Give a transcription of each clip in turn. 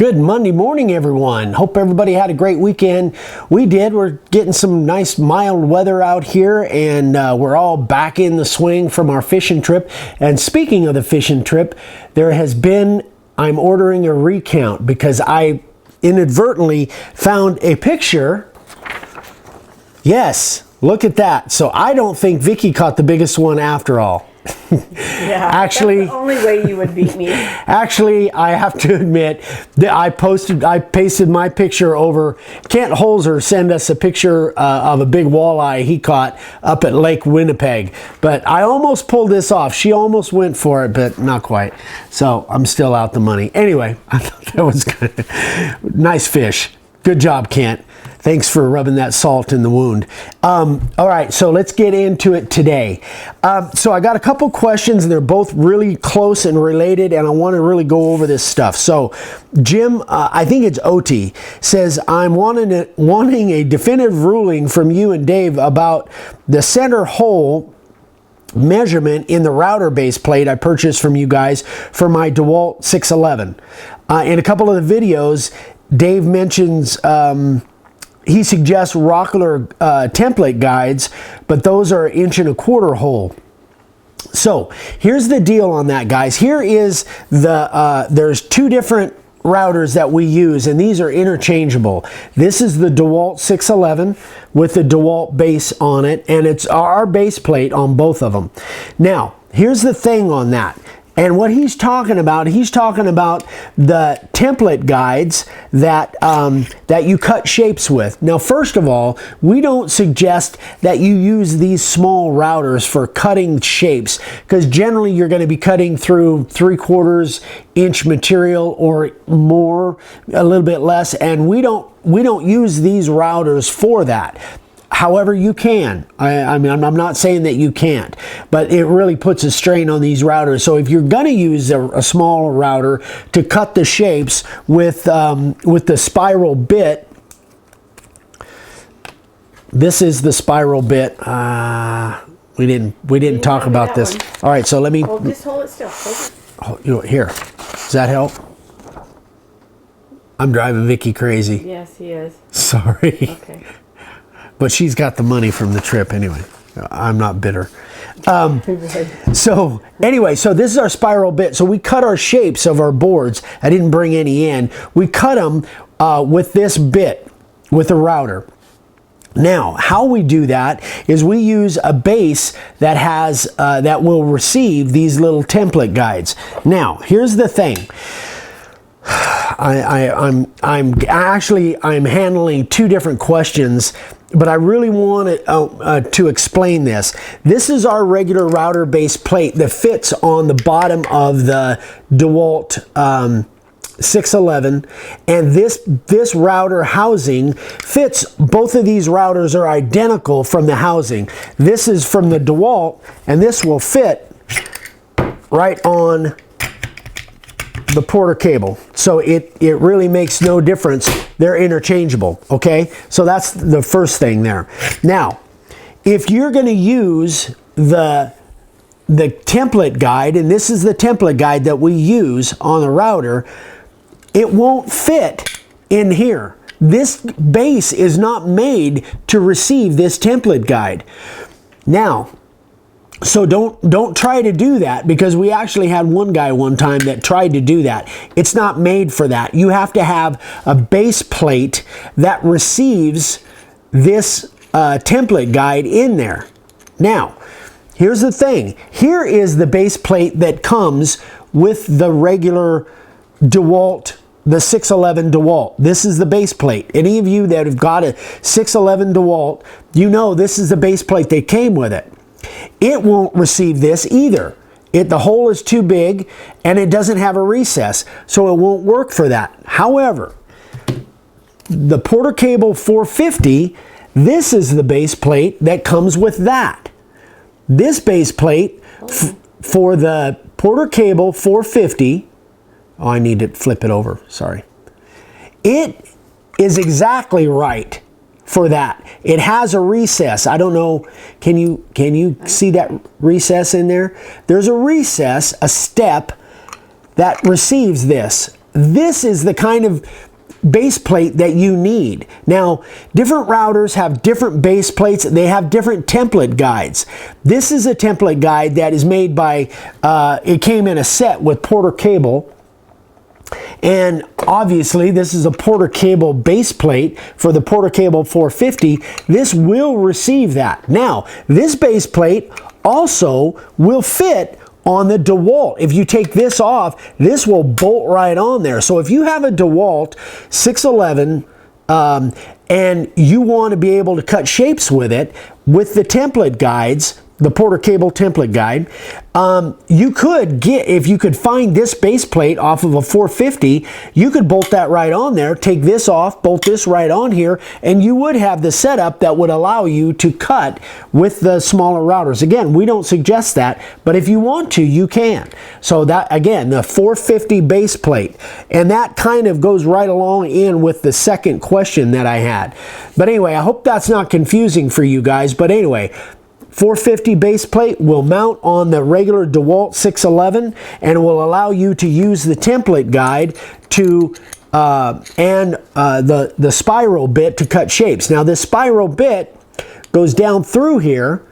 Good Monday morning, everyone. Hope everybody had a great weekend. We did. We're getting some nice mild weather out here, and we're all back in the swing from our fishing trip. And speaking of the fishing trip, there has been, I'm ordering a recount because I inadvertently found a picture. Yes, look at that. So I don't think Vicky caught the biggest one after all. Yeah, actually, that's the only way you would beat me. Actually, I have to admit that I pasted my picture over. Kent Holzer sent us a picture of a big walleye he caught up at Lake Winnipeg. But I almost pulled this off. She almost went for it, but not quite. So I'm still out the money. Anyway, I thought that was good. Nice fish. Good job, Kent. Thanks for rubbing that salt in the wound. All right, so let's get into it today. So I got a couple questions, and they're both really close and related, and I want to really go over this stuff. So Jim, I think it's Oti, says, I'm wanting a definitive ruling from you and Dave about the center hole measurement in the router base plate I purchased from you guys for my DeWalt 611. In a couple of the videos, Dave mentions he suggests Rockler template guides, but those are 1.25 inch hole. So here's the deal on that, guys. Here is the there's two different routers that we use, and these are interchangeable. This is the DeWalt 611 with the DeWalt base on it, and it's our base plate on both of them. Now, here's the thing on that. And what he's talking about the template guides that that you cut shapes with. Now, first of all, we don't suggest that you use these small routers for cutting shapes, because generally you're going to be cutting through 3/4 inch material or more, a little bit less, and we don't use these routers for that. However, you can. I mean, I'm not saying that you can't, but it really puts a strain on these routers. So if you're going to use a smaller router to cut the shapes with the spiral bit, this is the spiral bit. We didn't talk about this. One. All right, so let me. Just hold it still. Hold it. Oh, here. Does that help? I'm driving Vicky crazy. Yes, he is. Sorry. Okay. But she's got the money from the trip anyway. I'm not bitter. So anyway, so this is our spiral bit. So we cut our shapes of our boards. I didn't bring any in. We cut them with this bit, with a router. Now, how we do that is we use a base that has that will receive these little template guides. Now, here's the thing. I'm handling two different questions, but I really want to explain this. This is our regular router base plate that fits on the bottom of the DeWalt 611, and this router housing fits. Both of these routers are identical from the housing. This is from the DeWalt, and this will fit right on the Porter cable. So it really makes no difference. They're interchangeable, okay? So that's the first thing there. Now, if you're going to use the template guide, and this is the template guide that we use on the router, it won't fit in here. This base is not made to receive this template guide. Now, so don't try to do that, because we actually had one guy one time that tried to do that. It's not made for that. You have to have a base plate that receives this template guide in there. Now, here's the thing. Here is the base plate that comes with the regular DeWalt, the 611 DeWalt. This is the base plate. Any of you that have got a 611 DeWalt, you know this is the base plate that came with it. It won't receive this either. The hole is too big, and it doesn't have a recess, so it won't work for that. However, the Porter Cable 450, this is the base plate that comes with that. This base plate for the Porter Cable 450, oh, I need to flip it over, sorry. It is exactly right for that. It has a recess. I don't know, can you see that recess in there? There's a recess, a step that receives this. this is the kind of base plate that you need. Now, different routers have different base plates. They have different template guides. This is a template guide that is made by, it came in a set with Porter Cable. And obviously, this is a Porter Cable base plate for the Porter Cable 450. This will receive that. Now, this base plate also will fit on the DeWalt. If you take this off, this will bolt right on there. So if you have a DeWalt 611 and you want to be able to cut shapes with it, with the template guides, the Porter Cable template guide, you could get, if you could find this base plate off of a 450, you could bolt that right on there, take this off, bolt this right on here, and you would have the setup that would allow you to cut with the smaller routers. Again, we don't suggest that, but if you want to, you can. So that, again, the 450 base plate, and that kind of goes right along in with the second question that I had. But anyway, I hope that's not confusing for you guys, but anyway, 450 base plate will mount on the regular DeWalt 611 and will allow you to use the template guide to the spiral bit to cut shapes. Now this spiral bit goes down through here,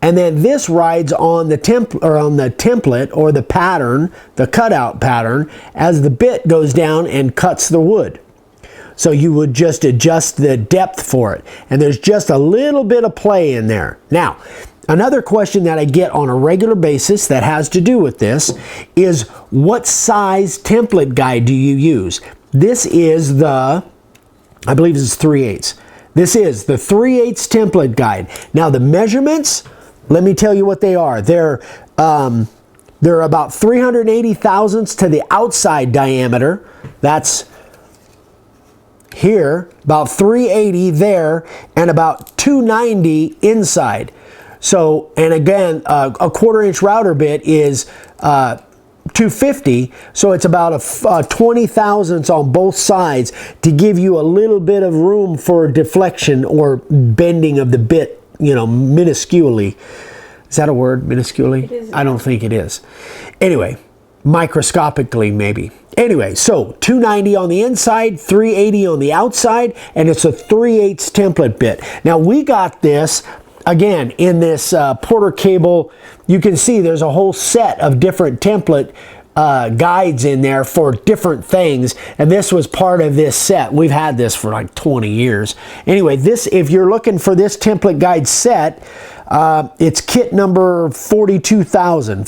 and then this rides on the template or the pattern, the cutout pattern, as the bit goes down and cuts the wood. So you would just adjust the depth for it. And there's just a little bit of play in there. Now, another question that I get on a regular basis that has to do with this is, what size template guide do you use? This is the, I believe this is 3/8. This is the 3/8 template guide. Now the measurements, let me tell you what they are. They're about 380 thousandths to the outside diameter. That's here, about 380 there, and about 290 inside. So, and again, a 1/4 inch router bit is 250, so it's about a 20 thousandths on both sides to give you a little bit of room for deflection or bending of the bit, you know, minusculely. Is that a word, minusculely? It is. I don't think it is. Anyway, microscopically maybe. Anyway, so 290 on the inside, 380 on the outside, and it's a 3/8 template bit. Now we got this, again, in this Porter Cable. You can see there's a whole set of different template guides in there for different things, and this was part of this set. We've had this for like 20 years. Anyway, this, if you're looking for this template guide set, it's kit number 42000.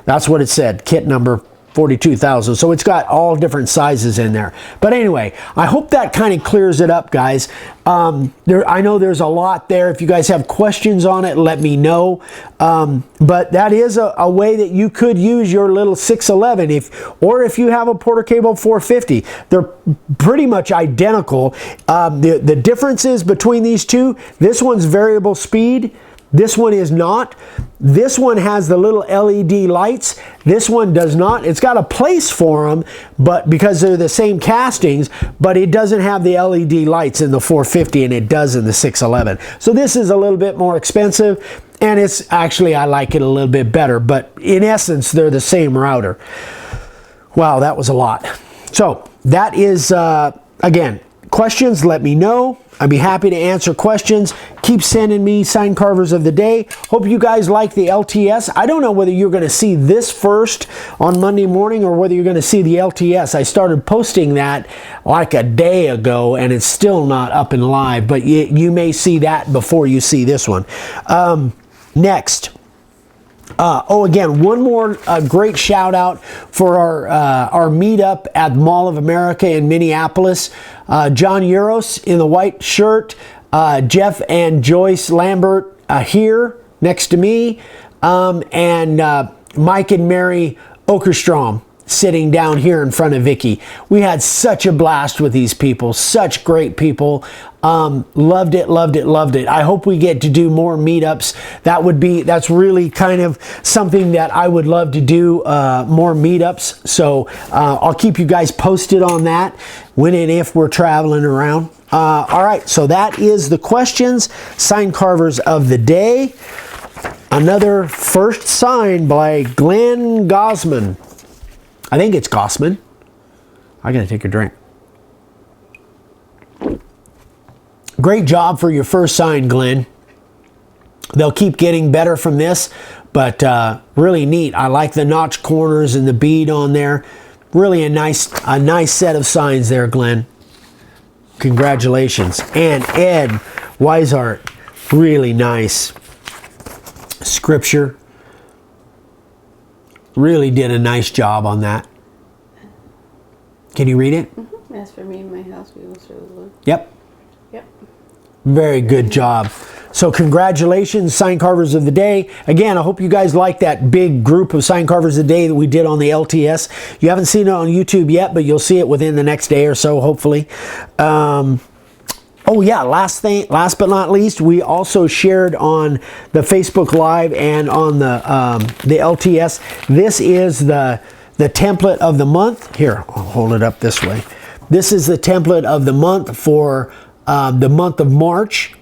That's what it said, kit number 42,000. So it's got all different sizes in there. But anyway, I hope that kind of clears it up, guys. I know there's a lot there. If you guys have questions on it, let me know. But that is a way that you could use your little 611, or if you have a Porter Cable 450. They're pretty much identical. The differences between these two, this one's variable speed. This one is not. This one has the little LED lights. This one does not. It's got a place for them, but because they're the same castings, but it doesn't have the LED lights in the 450, and it does in the 611. So this is a little bit more expensive, and it's actually, I like it a little bit better, but in essence, they're the same router. Wow, that was a lot. So that is, again, questions, let me know. I'd be happy to answer questions. Keep sending me sign carvers of the day. Hope you guys like the LTS. I don't know whether you're going to see this first on Monday morning or whether you're going to see the LTS. I started posting that like a day ago, and it's still not up and live, but you may see that before you see this one. Next. Again, one more great shout out for our meetup at Mall of America in Minneapolis. John Uros in the white shirt, Jeff and Joyce Lambert here next to me, and Mike and Mary Okerstrom sitting down here in front of Vicky. We had such a blast with these people, such great people. Loved it, loved it, loved it. I hope we get to do more meetups. That's really kind of something that I would love to do, more meetups. So I'll keep you guys posted on that when and if we're traveling around. All right, so that is the questions, sign carvers of the day. Another first sign by Glenn Gosman. I think it's Gossman. I gotta take a drink. Great job for your first sign, Glenn. They'll keep getting better from this, but really neat. I like the notch corners and the bead on there. Really a nice set of signs there, Glenn. Congratulations. And Ed Weishart, really nice. Scripture. Really did a nice job on that. Can you read it? Mm-hmm. As for me and my house, we will serve the Lord. Yep. Yep. Very good job. So congratulations, sign carvers of the day. Again, I hope you guys like that big group of sign carvers of the day that we did on the LTS. You haven't seen it on YouTube yet, but you'll see it within the next day or so, hopefully. Oh yeah, last but not least, we also shared on the Facebook Live and on the LTS. This is the template of the month. Here, I'll hold it up this way. This is the template of the month for the month of March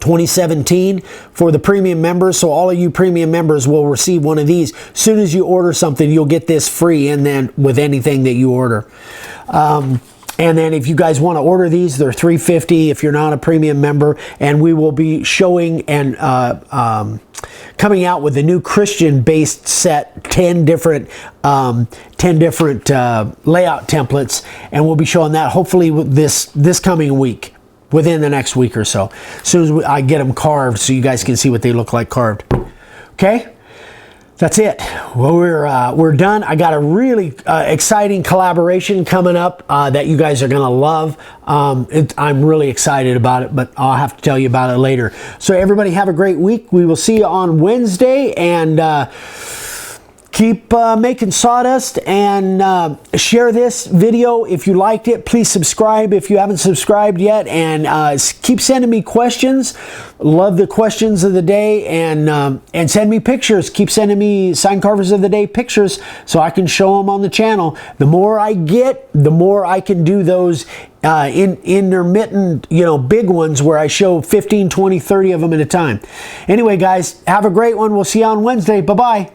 2017 for the premium members. So all of you premium members will receive one of these. As soon as you order something, you'll get this free, and then with anything that you order. And then if you guys want to order these, they're $3.50 if you're not a premium member. And we will be showing and coming out with a new Christian-based set, 10 different layout templates, and we'll be showing that hopefully this coming week, within the next week or so. As soon as I get them carved, so you guys can see what they look like carved. Okay. That's it. Well, we're done. I got a really exciting collaboration coming up that you guys are going to love. I'm really excited about it, but I'll have to tell you about it later. So everybody have a great week. We will see you on Wednesday, and keep making sawdust, and share this video if you liked it. Please subscribe if you haven't subscribed yet, and keep sending me questions. Love the questions of the day, and send me pictures. Keep sending me Sign Carvers of the Day pictures so I can show them on the channel. The more I get, the more I can do those intermittent, big ones where I show 15, 20, 30 of them at a time. Anyway, guys, have a great one. We'll see you on Wednesday. Bye-bye.